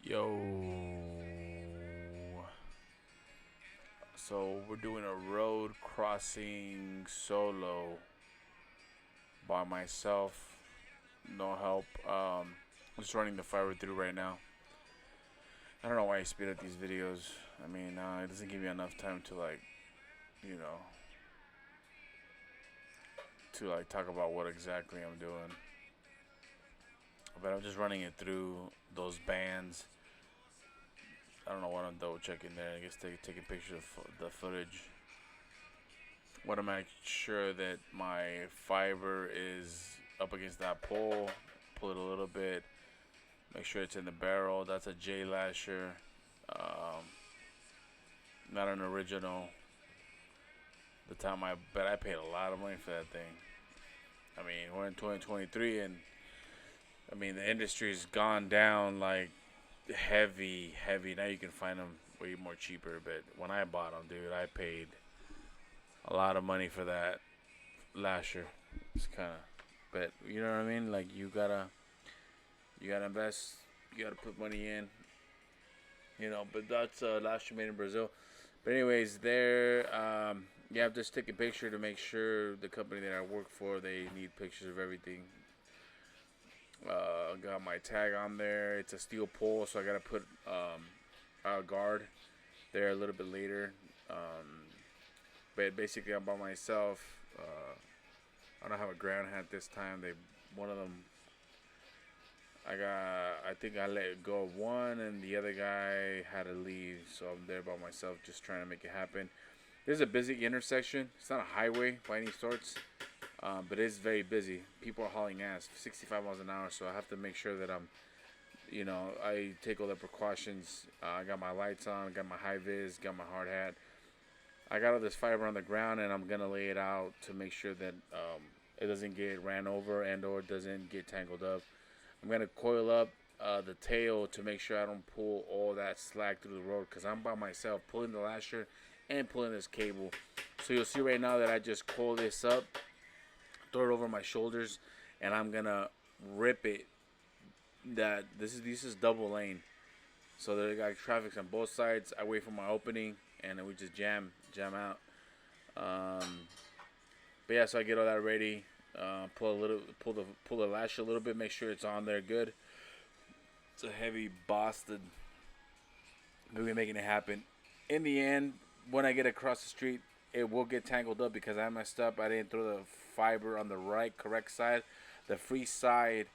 Yo. So we're doing a road crossing solo by myself. No help. Just running the fiber through right now. I don't know why I speed up these videos. I mean, it doesn't give me enough time to you know, talk about what exactly I'm doing. But I'm just running it through those bands. I don't know what I'm double checking there. I guess taking pictures of the footage. Want to make sure that my fiber is up against that pole. Pull it a little bit. Make sure it's in the barrel. That's a J lasher. Um, Not an original. The time I bet I paid a lot of money for that thing. I mean, we're in 2023, and I mean the industry's gone down like heavy. Now you can find them way more cheaper. But when I bought them, dude, I paid a lot of money for that lasher. It's kind of, but you know what I mean. Like you gotta invest. You gotta put money in. But that's lasher made in Brazil. But anyways, there. Yeah, I'm just taking a picture to make sure the company that I work for, they need pictures of everything. Got my tag on there. It's a steel pole, so I gotta put a guard there a little bit later. But basically, I'm by myself. I don't have a ground hat this time. One of them, I think I let go of one, and the other guy had to leave, so I'm there by myself, just trying to make it happen. This is a busy intersection. It's not a highway by any sorts, but it's very busy. People are hauling ass, 65 miles an hour, so I have to make sure that I take all the precautions. I got my lights on, got my high vis, got my hard hat. I got all this fiber on the ground, and I'm gonna lay it out to make sure that it doesn't get ran over and or doesn't get tangled up. I'm gonna coil up the tail to make sure I don't pull all that slack through the road, because I'm by myself pulling the lasher and pulling this cable. So you'll see right now that I just coil this up, throw it over my shoulders, and I'm gonna rip it. That this is double lane, so they got traffic on both sides. I wait for my opening, and then we just jam out. But yeah, so I get all that ready. Pull the lash a little bit, make sure it's on there good. It's a heavy Boston. We're making it happen. In the end, when I get across the street, it will get tangled up because I messed up. I didn't throw the fiber on the correct side, the free side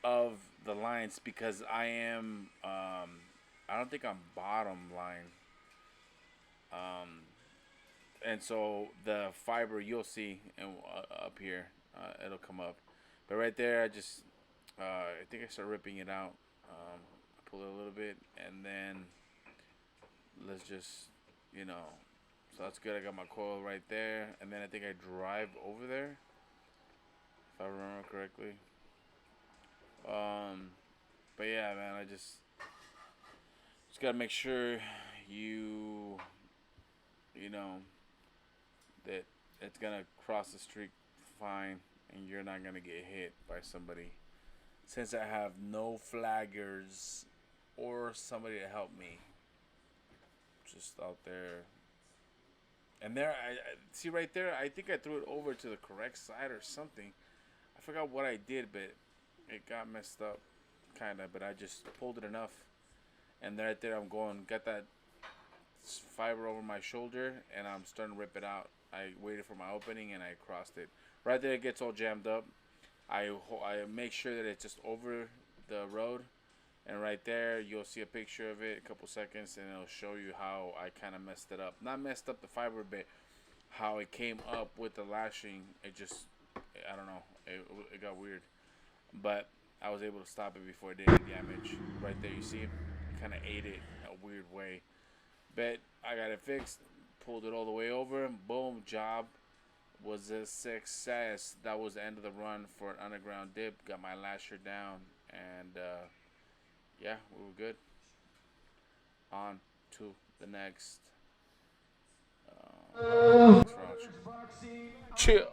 of the lines, because I don't think I'm bottom line. And so the fiber you'll see up here, it'll come up. But right there, I think I start ripping it out. Pull it a little bit, and then let's just, so that's good. I got my coil right there, and then I think I drive over there, if I remember correctly. But yeah, man, I just gotta make sure you know that it's gonna cross the street fine, and you're not gonna get hit by somebody. Since I have no flaggers or somebody to help me, just out there. And there, I see right there. I think I threw it over to the correct side or something. I forgot what I did, but it got messed up, kinda. But I just pulled it enough, and right there I'm going. Got that fiber over my shoulder, and I'm starting to rip it out. I waited for my opening, and I crossed it. Right there, it gets all jammed up. I make sure that it's just over the road, and right there you'll see a picture of it, a couple seconds, and it'll show you how I kind of messed it up. Not messed up the fiber bit, how it came up with the lashing. It just, I don't know, it got weird, but I was able to stop it before it did any damage. Right there, you see it kind of ate it a weird way, but I got it fixed, pulled it all the way over, and boom, job was a success. That was the end of the run for an underground dip. Got my lasher down, and yeah, we were good. On to the next. Chill.